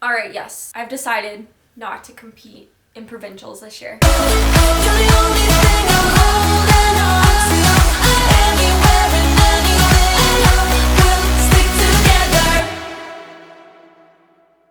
Alright, yes, I've decided not to compete in provincials this year.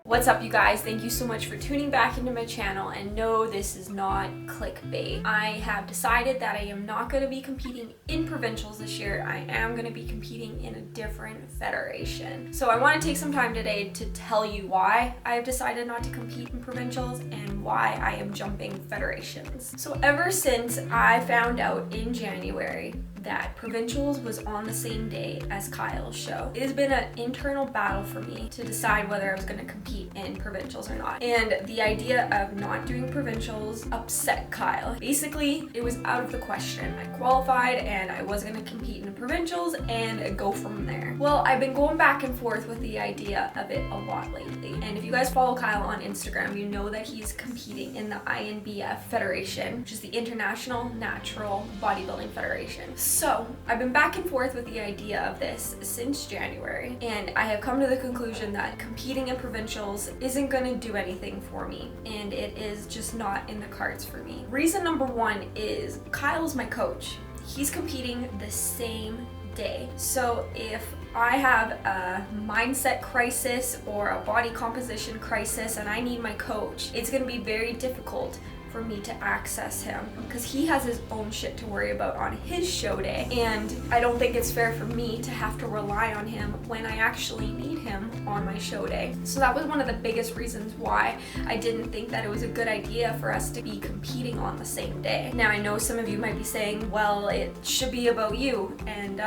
What's up, you guys? Thank you so much for tuning back into my channel, and no, this is not clickbait. I have decided that I am not going to be competing in provincials this year. I am going to be competing in a different federation. So I want to take some time today to tell you why I've decided not to compete in provincials and why I am jumping federations. So ever since I found out in January that provincials was on the same day as Kyle's show, it has been an internal battle for me to decide whether I was going to compete in provincials or not. And the idea of not doing provincials upset Kyle. Basically, it was out of the question. I qualified and I was going to compete in provincials and go from there. Well, I've been going back and forth with the idea of it a lot lately. And if you guys follow Kyle on Instagram, you know that he's competing in the INBF Federation, which is the International Natural Bodybuilding Federation. So I've been back and forth with the idea of this since January, and I have come to the conclusion that competing in provincials isn't going to do anything for me, and it is just not in the cards for me. Reason number one is Kyle's my coach. He's competing the same day. So if I have a mindset crisis or a body composition crisis and I need my coach, it's going to be very difficult for me to access him because he has his own shit to worry about on his show day, and I don't think it's fair for me to have to rely on him when I actually need him on my show day. So that was one of the biggest reasons why I didn't think that it was a good idea for us to be competing on the same day. Now I know some of you might be saying, well, it should be about you and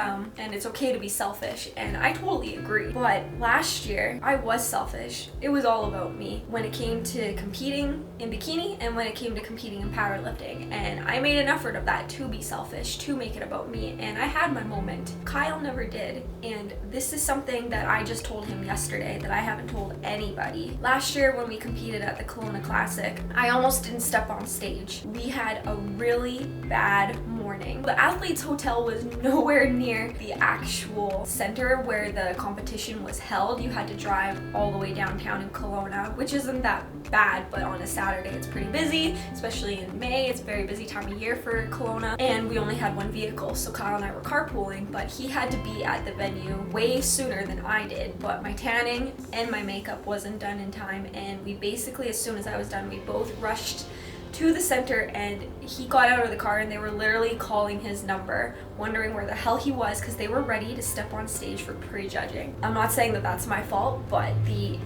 it's okay to be selfish, and I totally agree. But last year I was selfish. It was all about me when it came to competing in bikini and when it came to competing in powerlifting, and I made an effort of that to be selfish, to make it about me, and I had my moment. Kyle never did, and this is something that I just told him yesterday that I haven't told anybody. Last year when we competed at the Kelowna Classic, I almost didn't step on stage. We had a really bad morning. The athletes' hotel was nowhere near the actual center where the competition was held. You had to drive all the way downtown in Kelowna, which isn't that bad, but on a Saturday it's pretty busy, especially in May. It's a very busy time of year for Kelowna, and we only had one vehicle, so Kyle and I were carpooling, but he had to be at the venue way sooner than I did. But my tanning and my makeup wasn't done in time, and we basically, as soon as I was done, we both rushed to the center, and he got out of the car and they were literally calling his number, wondering where the hell he was because they were ready to step on stage for prejudging. I'm not saying that that's my fault, but the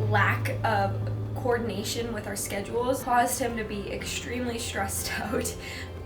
lack of coordination with our schedules caused him to be extremely stressed out,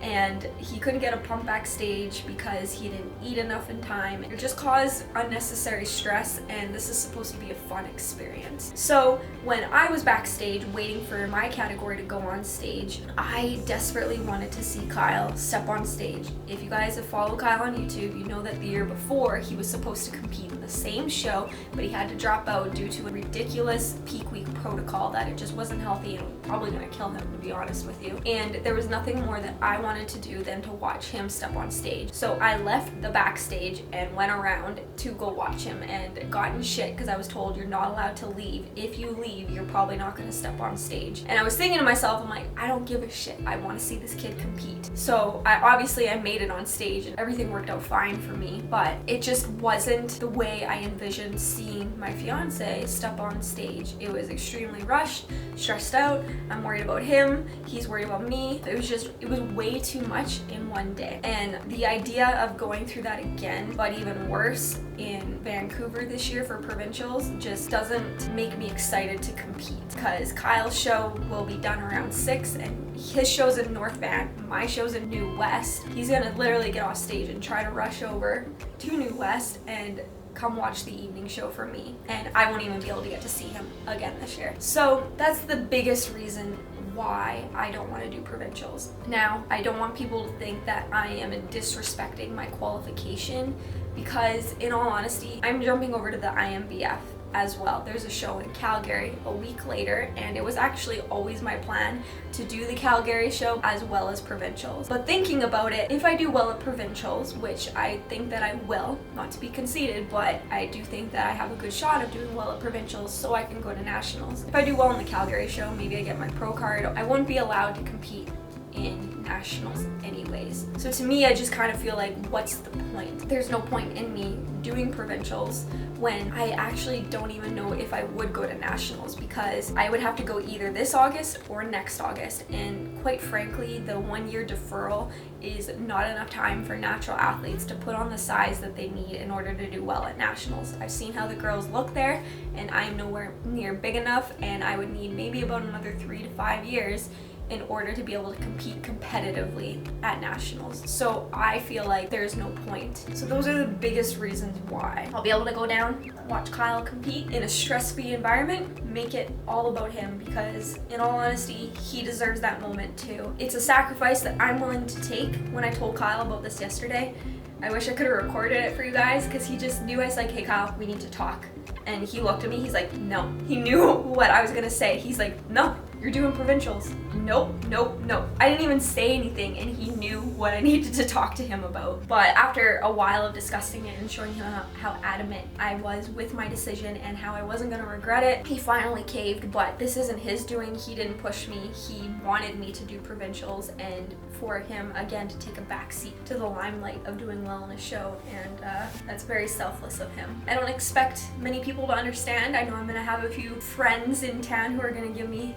and he couldn't get a pump backstage because he didn't eat enough in time. It just caused unnecessary stress, and this is supposed to be a fun experience. So when I was backstage waiting for my category to go on stage, I desperately wanted to see Kyle step on stage. If you guys have followed Kyle on YouTube, you know that the year before he was supposed to compete in the same show, but he had to drop out due to a ridiculous peak week protocol that it just wasn't healthy and was probably going to kill him, to be honest with you. And there was nothing more that I wanted to do than to watch him step on stage. So I left the backstage and went around to go watch him, and got in shit because I was told you're not allowed to leave. If you leave, you're probably not going to step on stage. And I was thinking to myself, I'm like, I don't give a shit. I want to see this kid compete. So I made it on stage and everything worked out fine for me, but it just wasn't the way I envisioned seeing my fiance step on stage. It was extremely rushed, stressed out. I'm worried about him. He's worried about me. It was way too much in one day. And the idea of going through that again, but even worse in Vancouver this year for provincials, just doesn't make me excited to compete, because Kyle's show will be done around 6 and his show's in North Van, my show's in New West. He's gonna literally get off stage and try to rush over to New West and come watch the evening show for me, and I won't even be able to get to see him again this year. So that's the biggest reason why I don't want to do provincials. Now, I don't want people to think that I am disrespecting my qualification, because in all honesty, I'm jumping over to the INBF as well. There's a show in Calgary a week later, and it was actually always my plan to do the Calgary show as well as Provincials. But thinking about it, if I do well at Provincials, which I think that I will, not to be conceited, but I do think that I have a good shot of doing well at Provincials so I can go to Nationals. If I do well in the Calgary show, maybe I get my pro card. I wouldn't be allowed to compete in Nationals anyways. So to me, I just kind of feel like, what's the point? There's no point in me doing Provincials when I actually don't even know if I would go to Nationals, because I would have to go either this August or next August, and quite frankly, the 1 year deferral is not enough time for natural athletes to put on the size that they need in order to do well at Nationals. I've seen how the girls look there, and I'm nowhere near big enough, and I would need maybe about another 3 to 5 years in order to be able to compete competitively at Nationals. So I feel like there's no point. So those are the biggest reasons why. I'll be able to go down, watch Kyle compete in a stress-free environment, make it all about him, because in all honesty, he deserves that moment too. It's a sacrifice that I'm willing to take. When I told Kyle about this yesterday, I wish I could have recorded it for you guys, because he just knew. I was like, hey Kyle, we need to talk. And he looked at me, he's like, no. He knew what I was gonna say. He's like, no, you're doing Provincials. Nope, nope, nope. I didn't even say anything, and he knew what I needed to talk to him about. But after a while of discussing it and showing him how adamant I was with my decision and how I wasn't gonna regret it, he finally caved. But this isn't his doing. He didn't push me. He wanted me to do Provincials, and for him, again, to take a backseat to the limelight of doing well in a show, and that's very selfless of him. I don't expect many people to understand. I know I'm gonna have a few friends in town who are gonna give me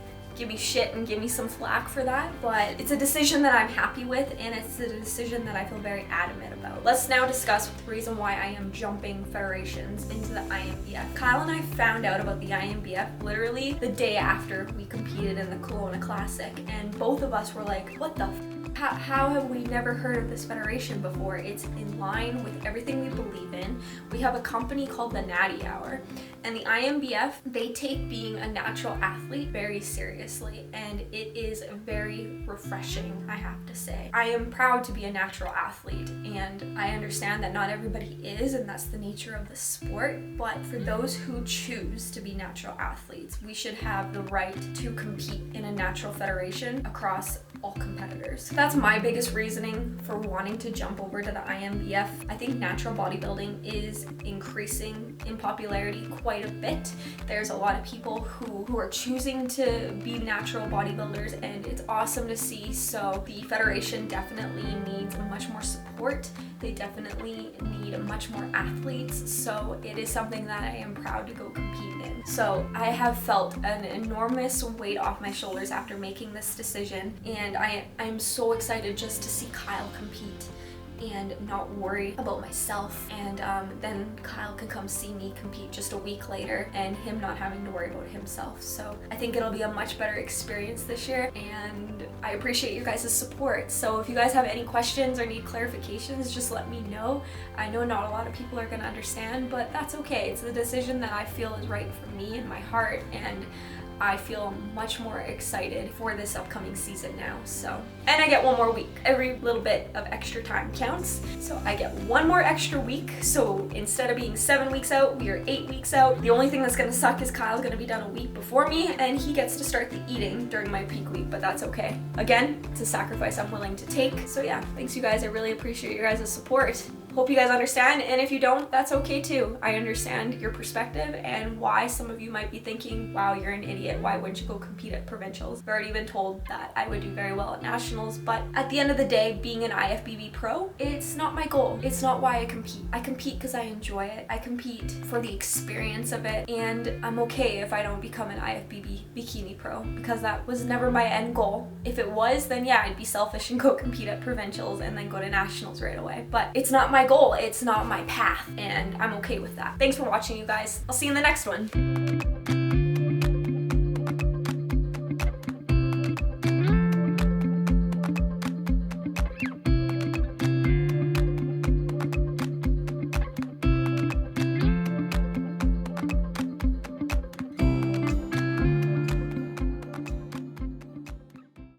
shit and give me some flack for that, but it's a decision that I'm happy with, and it's a decision that I feel very adamant about. Let's now discuss the reason why I am jumping federations into the IMBF. Kyle and I found out about the IMBF literally the day after we competed in the Kelowna Classic, and both of us were like, what the how have we never heard of this federation before? It's in line with everything we believe in. We have a company called the Natty Hour, and the IMBF, they take being a natural athlete very seriously, and it is very refreshing, I have to say. I am proud to be a natural athlete, and I understand that not everybody is, and that's the nature of the sport, but for those who choose to be natural athletes, we should have the right to compete in a natural federation across all competitors. That's my biggest reasoning for wanting to jump over to the IMBF. I think natural bodybuilding is increasing in popularity quite a bit. There's a lot of people who are choosing to be natural bodybuilders, and it's awesome to see. So the federation definitely needs much more support. They definitely need much more athletes. So it is something that I am proud to go compete in. So I have felt an enormous weight off my shoulders after making this decision, and I'm so excited just to see Kyle compete and not worry about myself, and then Kyle can come see me compete just a week later, and him not having to worry about himself. So I think it'll be a much better experience this year, and I appreciate your guys' support. So if you guys have any questions or need clarifications, just let me know. I know not a lot of people are gonna understand, but that's okay. It's the decision that I feel is right for me and my heart, and I feel much more excited for this upcoming season now. So, and I get one more week. Every little bit of extra time counts. So I get one more extra week. So instead of being 7 weeks out, we are 8 weeks out. The only thing that's gonna suck is Kyle's gonna be done a week before me, and he gets to start the eating during my peak week, but that's okay. Again, it's a sacrifice I'm willing to take. So yeah, thanks you guys. I really appreciate your guys' support. Hope you guys understand, and if you don't, that's okay too. I understand your perspective and why some of you might be thinking, wow, you're an idiot, why wouldn't you go compete at Provincials? I've already been told that I would do very well at Nationals, but at the end of the day, being an IFBB pro, it's not my goal. It's not why I compete. I compete because I enjoy it. I compete for the experience of it, and I'm okay if I don't become an IFBB bikini pro, because that was never my end goal. If it was, then yeah, I'd be selfish and go compete at Provincials and then go to Nationals right away, but it's not my goal, it's not my path, and I'm okay with that. Thanks for watching, you guys. I'll see you in the next one.